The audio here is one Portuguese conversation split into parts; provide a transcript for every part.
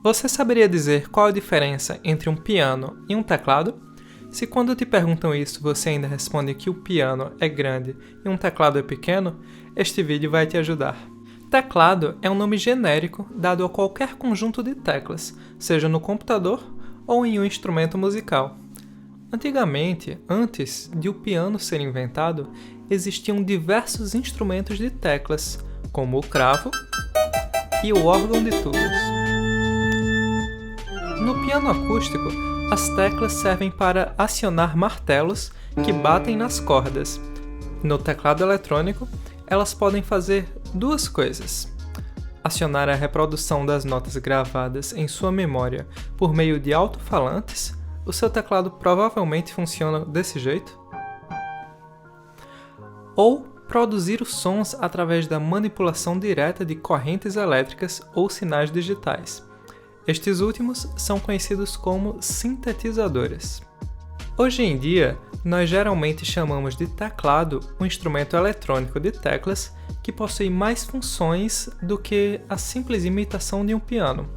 Você saberia dizer qual a diferença entre um piano e um teclado? Se quando te perguntam isso você ainda responde que o piano é grande e um teclado é pequeno, este vídeo vai te ajudar. Teclado é um nome genérico dado a qualquer conjunto de teclas, seja no computador ou em um instrumento musical. Antigamente, antes de o piano ser inventado, existiam diversos instrumentos de teclas, como o cravo e o órgão de tubos. No piano acústico, as teclas servem para acionar martelos que batem nas cordas. No teclado eletrônico, elas podem fazer duas coisas: acionar a reprodução das notas gravadas em sua memória por meio de alto-falantes. O seu teclado provavelmente funciona desse jeito. Ou produzir os sons através da manipulação direta de correntes elétricas ou sinais digitais. Estes últimos são conhecidos como sintetizadores. Hoje em dia, nós geralmente chamamos de teclado um instrumento eletrônico de teclas que possui mais funções do que a simples imitação de um piano,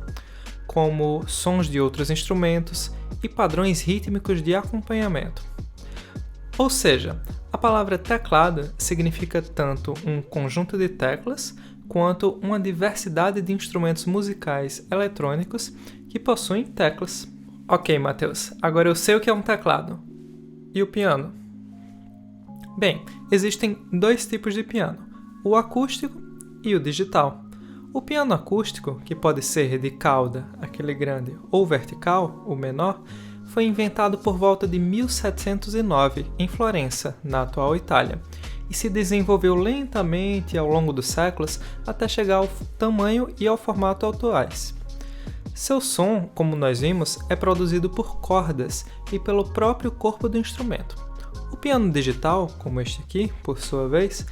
como sons de outros instrumentos e padrões rítmicos de acompanhamento. Ou seja, a palavra teclado significa tanto um conjunto de teclas quanto uma diversidade de instrumentos musicais eletrônicos que possuem teclas. Ok, Matheus, agora eu sei o que é um teclado. E o piano? Bem, existem dois tipos de piano, o acústico e o digital. O piano acústico, que pode ser de cauda, aquele grande, ou vertical, o menor, foi inventado por volta de 1709 em Florença, na atual Itália, e se desenvolveu lentamente ao longo dos séculos até chegar ao tamanho e ao formato atuais. Seu som, como nós vimos, é produzido por cordas e pelo próprio corpo do instrumento. O piano digital, como este aqui, por sua vez,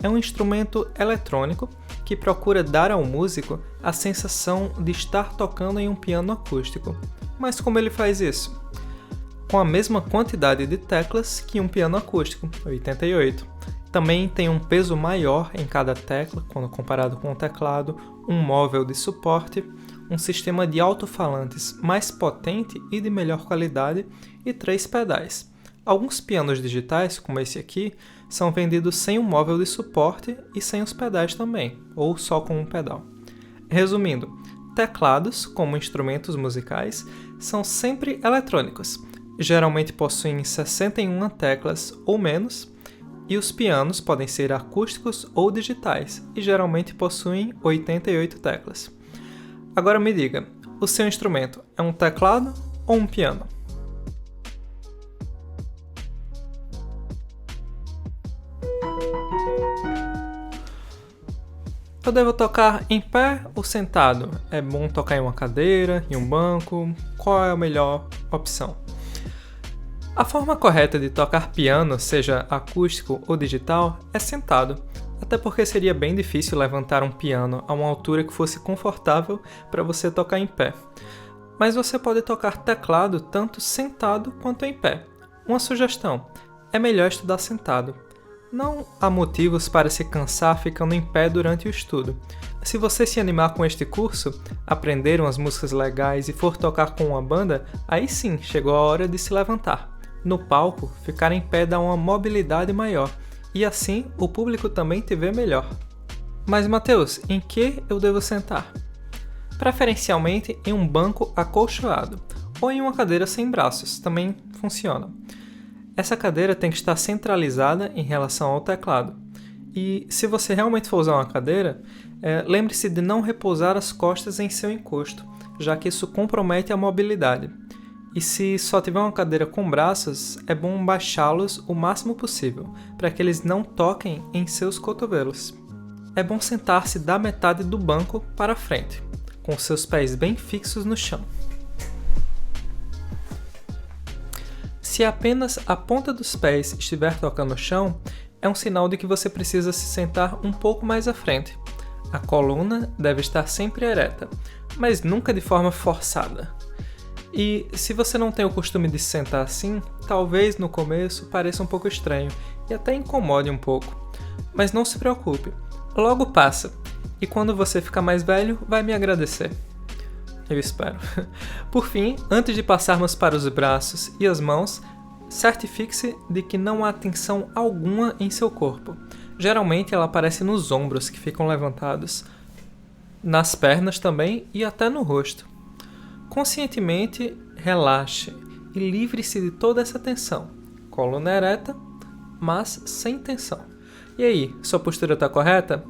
é um instrumento eletrônico que procura dar ao músico a sensação de estar tocando em um piano acústico. Mas como ele faz isso? Com a mesma quantidade de teclas que um piano acústico, 88. Também tem um peso maior em cada tecla, quando comparado com o teclado, um móvel de suporte, um sistema de alto-falantes mais potente e de melhor qualidade e 3 pedais. Alguns pianos digitais, como esse aqui, são vendidos sem um móvel de suporte e sem os pedais também, ou só com um pedal. Resumindo, teclados, como instrumentos musicais, são sempre eletrônicos. Geralmente possuem 61 teclas ou menos, e os pianos podem ser acústicos ou digitais, e geralmente possuem 88 teclas. Agora me diga, o seu instrumento é um teclado ou um piano? Eu devo tocar em pé ou sentado? É bom tocar em uma cadeira, em um banco? Qual é a melhor opção? A forma correta de tocar piano, seja acústico ou digital, é sentado, até porque seria bem difícil levantar um piano a uma altura que fosse confortável para você tocar em pé. Mas você pode tocar teclado tanto sentado quanto em pé. Uma sugestão: é melhor estudar sentado. Não há motivos para se cansar ficando em pé durante o estudo. Se você se animar com este curso, aprender umas músicas legais e for tocar com uma banda, aí sim chegou a hora de se levantar. No palco, ficar em pé dá uma mobilidade maior, e assim o público também te vê melhor. Mas Matheus, em que eu devo sentar? Preferencialmente em um banco acolchoado, ou em uma cadeira sem braços, também funciona. Essa cadeira tem que estar centralizada em relação ao teclado. E se você realmente for usar uma cadeira, lembre-se de não repousar as costas em seu encosto, já que isso compromete a mobilidade. E se só tiver uma cadeira com braços, é bom baixá-los o máximo possível, para que eles não toquem em seus cotovelos. É bom sentar-se da metade do banco para frente, com seus pés bem fixos no chão. Se apenas a ponta dos pés estiver tocando o chão, é um sinal de que você precisa se sentar um pouco mais à frente. A coluna deve estar sempre ereta, mas nunca de forma forçada. E se você não tem o costume de se sentar assim, talvez no começo pareça um pouco estranho e até incomode um pouco. Mas não se preocupe, logo passa, e quando você ficar mais velho, vai me agradecer. eu espero. Por fim, antes de passarmos para os braços e as mãos, certifique-se de que não há tensão alguma em seu corpo. Geralmente ela aparece nos ombros, que ficam levantados, nas pernas também e até no rosto. Conscientemente, relaxe e livre-se de toda essa tensão. Coluna ereta, mas sem tensão. E aí, sua postura está correta?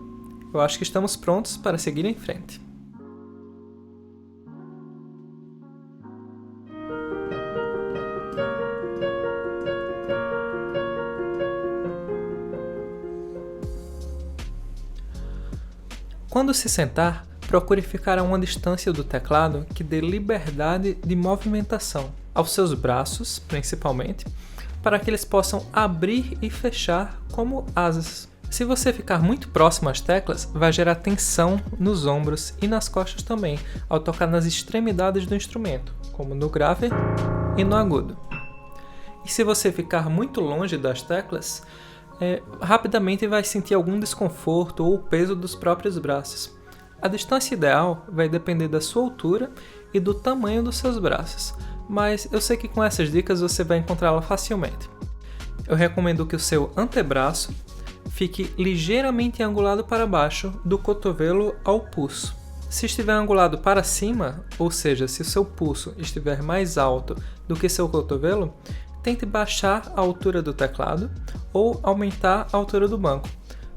Eu acho que estamos prontos para seguir em frente. Quando se sentar, procure ficar a uma distância do teclado que dê liberdade de movimentação aos seus braços, principalmente, para que eles possam abrir e fechar como asas. Se você ficar muito próximo às teclas, vai gerar tensão nos ombros e nas costas também, ao tocar nas extremidades do instrumento, como no grave e no agudo. E se você ficar muito longe das teclas, rapidamente vai sentir algum desconforto ou o peso dos próprios braços. A distância ideal vai depender da sua altura e do tamanho dos seus braços, mas eu sei que com essas dicas você vai encontrá-la facilmente. Eu recomendo que o seu antebraço fique ligeiramente angulado para baixo, do cotovelo ao pulso. Se estiver angulado para cima, ou seja, se o seu pulso estiver mais alto do que seu cotovelo, tente baixar a altura do teclado ou aumentar a altura do banco,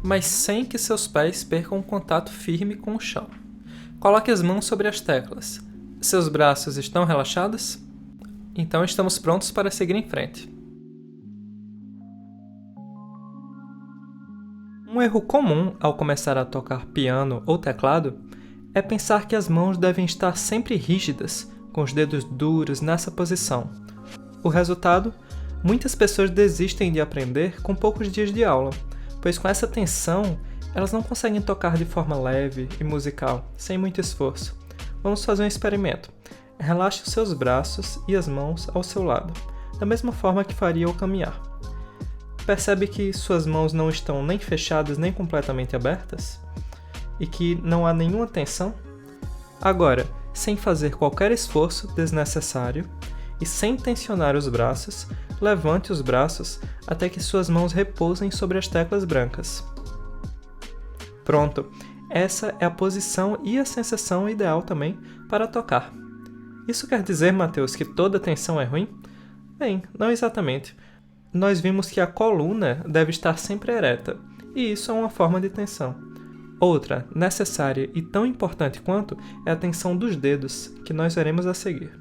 mas sem que seus pés percam contato firme com o chão. Coloque as mãos sobre as teclas. Seus braços estão relaxados? Então estamos prontos para seguir em frente. Um erro comum ao começar a tocar piano ou teclado é pensar que as mãos devem estar sempre rígidas, com os dedos duros nessa posição. O resultado? Muitas pessoas desistem de aprender com poucos dias de aula, pois com essa tensão, elas não conseguem tocar de forma leve e musical, sem muito esforço. Vamos fazer um experimento. Relaxe os seus braços e as mãos ao seu lado, da mesma forma que faria ao caminhar. Percebe que suas mãos não estão nem fechadas nem completamente abertas? E que não há nenhuma tensão? Agora, sem fazer qualquer esforço desnecessário e sem tensionar os braços, levante os braços até que suas mãos repousem sobre as teclas brancas. Pronto! Essa é a posição e a sensação ideal também para tocar. Isso quer dizer, Matheus, que toda tensão é ruim? Bem, não exatamente. Nós vimos que a coluna deve estar sempre ereta, e isso é uma forma de tensão. Outra, necessária e tão importante quanto, é a tensão dos dedos, que nós veremos a seguir.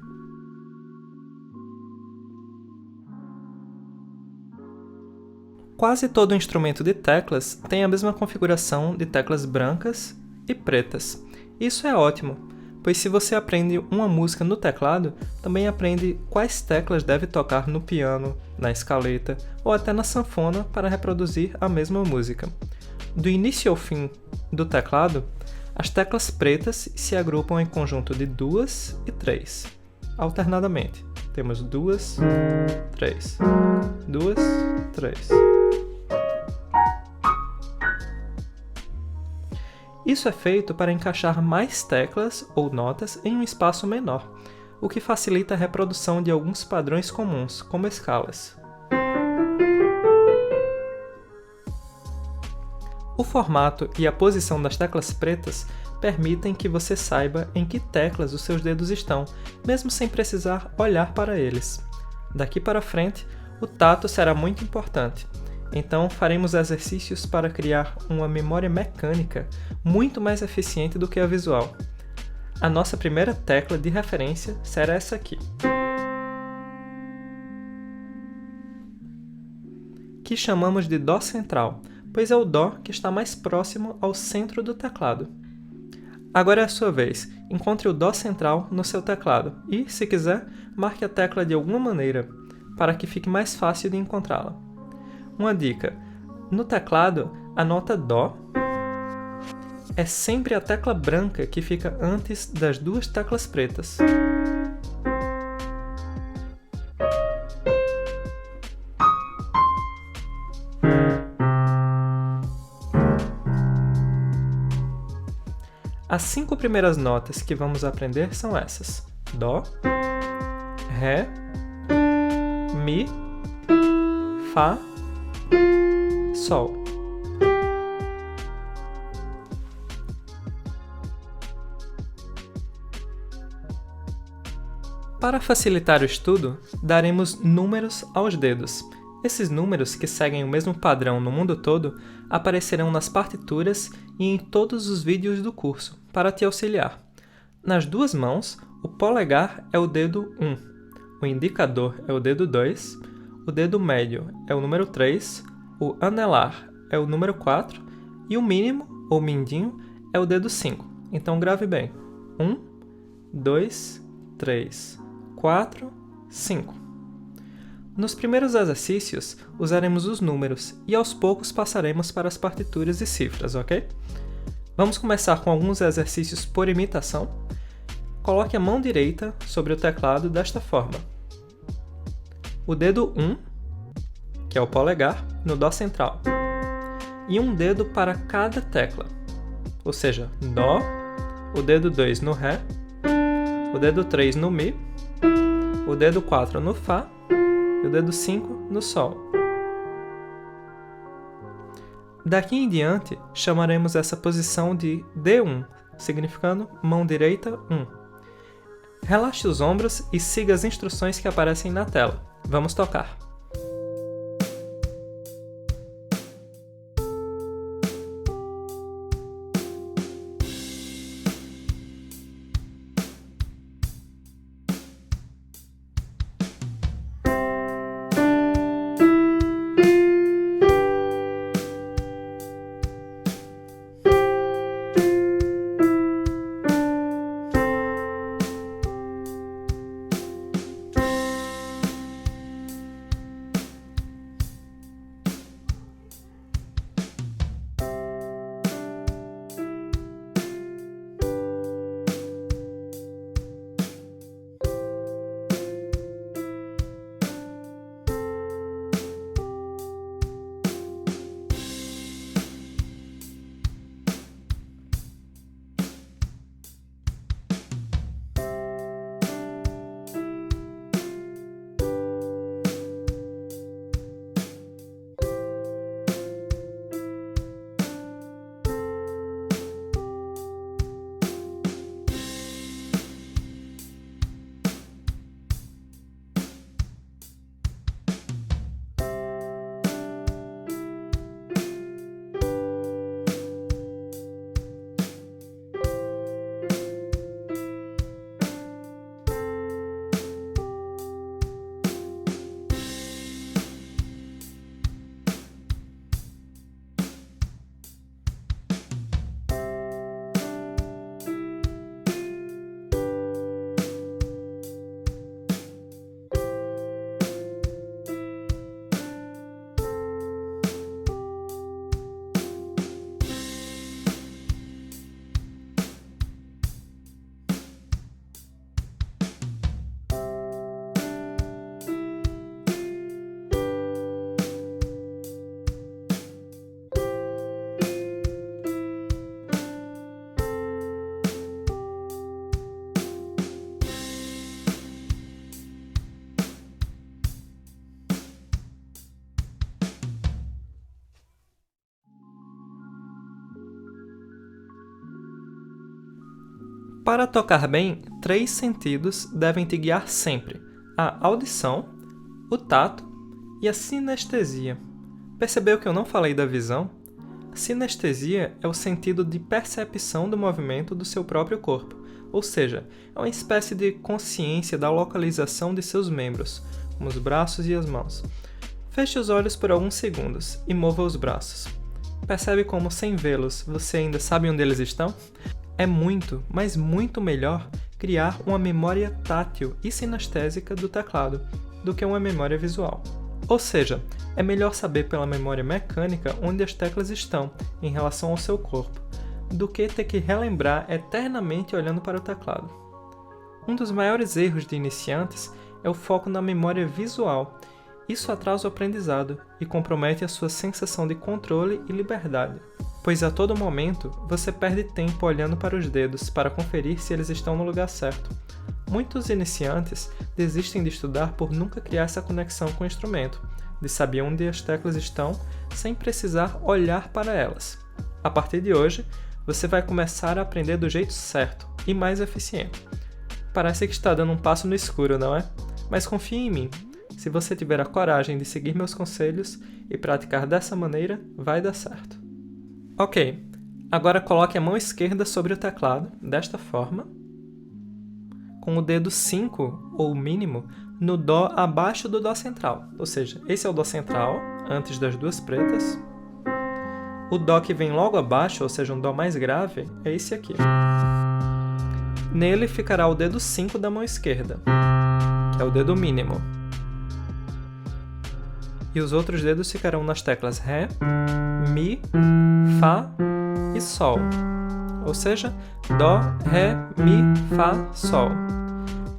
Quase todo instrumento de teclas tem a mesma configuração de teclas brancas e pretas. Isso é ótimo, pois se você aprende uma música no teclado, também aprende quais teclas deve tocar no piano, na escaleta ou até na sanfona para reproduzir a mesma música. Do início ao fim do teclado, as teclas pretas se agrupam em conjunto de 2 e 3, alternadamente. Temos 2, 3, 2, 3. Isso é feito para encaixar mais teclas ou notas em um espaço menor, o que facilita a reprodução de alguns padrões comuns, como escalas. O formato e a posição das teclas pretas permitem que você saiba em que teclas os seus dedos estão, mesmo sem precisar olhar para eles. Daqui para frente, o tato será muito importante. Então, faremos exercícios para criar uma memória mecânica muito mais eficiente do que a visual. A nossa primeira tecla de referência será essa aqui, que chamamos de Dó central, pois é o Dó que está mais próximo ao centro do teclado. Agora é a sua vez. Encontre o Dó central no seu teclado e, se quiser, marque a tecla de alguma maneira, para que fique mais fácil de encontrá-la. Uma dica: no teclado, a nota Dó é sempre a tecla branca que fica antes das duas teclas pretas. As 5 primeiras notas que vamos aprender são essas: Dó, Ré, Mi, Fá, Sol. Para facilitar o estudo, daremos números aos dedos. Esses números, que seguem o mesmo padrão no mundo todo, aparecerão nas partituras e em todos os vídeos do curso, para te auxiliar. Nas duas mãos, o polegar é o dedo 1, o indicador é o dedo 2, o dedo médio é o número 3, o anelar é o número 4 e o mínimo, ou mindinho, é o dedo 5. Então grave bem: 1, 2, 3, 4, 5. Nos primeiros exercícios, usaremos os números e aos poucos passaremos para as partituras e cifras, ok? Vamos começar com alguns exercícios por imitação. Coloque a mão direita sobre o teclado desta forma: o dedo 1, que é o polegar, no Dó central, e um dedo para cada tecla, ou seja, Dó, o dedo 2 no Ré, o dedo 3 no Mi, o dedo 4 no Fá e o dedo 5 no Sol. Daqui em diante, chamaremos essa posição de D1, significando mão direita 1. Relaxe os ombros e siga as instruções que aparecem na tela. Vamos tocar! Para tocar bem, 3 sentidos devem te guiar sempre: a audição, o tato e a sinestesia. Percebeu que eu não falei da visão? A sinestesia é o sentido de percepção do movimento do seu próprio corpo, ou seja, é uma espécie de consciência da localização de seus membros, como os braços e as mãos. Feche os olhos por alguns segundos e mova os braços. Percebe como, sem vê-los, você ainda sabe onde eles estão? É muito, mas muito melhor criar uma memória tátil e sinestésica do teclado do que uma memória visual. Ou seja, é melhor saber pela memória mecânica onde as teclas estão em relação ao seu corpo, do que ter que relembrar eternamente olhando para o teclado. Um dos maiores erros de iniciantes é o foco na memória visual. Isso atrasa o aprendizado e compromete a sua sensação de controle e liberdade. pois a todo momento você perde tempo olhando para os dedos para conferir se eles estão no lugar certo. Muitos iniciantes desistem de estudar por nunca criar essa conexão com o instrumento, de saber onde as teclas estão sem precisar olhar para elas. A partir de hoje, você vai começar a aprender do jeito certo e mais eficiente. Parece que está dando um passo no escuro, não é? Mas confie em mim. Se você tiver a coragem de seguir meus conselhos e praticar dessa maneira, vai dar certo. Ok, agora coloque a mão esquerda sobre o teclado, desta forma, com o dedo 5, ou mínimo, no Dó abaixo do Dó central. Ou seja, esse é o Dó central, antes das duas pretas. O Dó que vem logo abaixo, ou seja, um Dó mais grave, é esse aqui. Nele ficará o dedo 5 da mão esquerda, que é o dedo mínimo. E os outros dedos ficarão nas teclas Ré, Mi, Fá e Sol. Ou seja, Dó, Ré, Mi, Fá, Sol.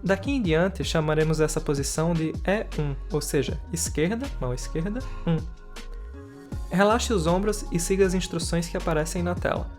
Daqui em diante, chamaremos essa posição de E1, ou seja, esquerda, mão esquerda, 1. Relaxe os ombros e siga as instruções que aparecem na tela.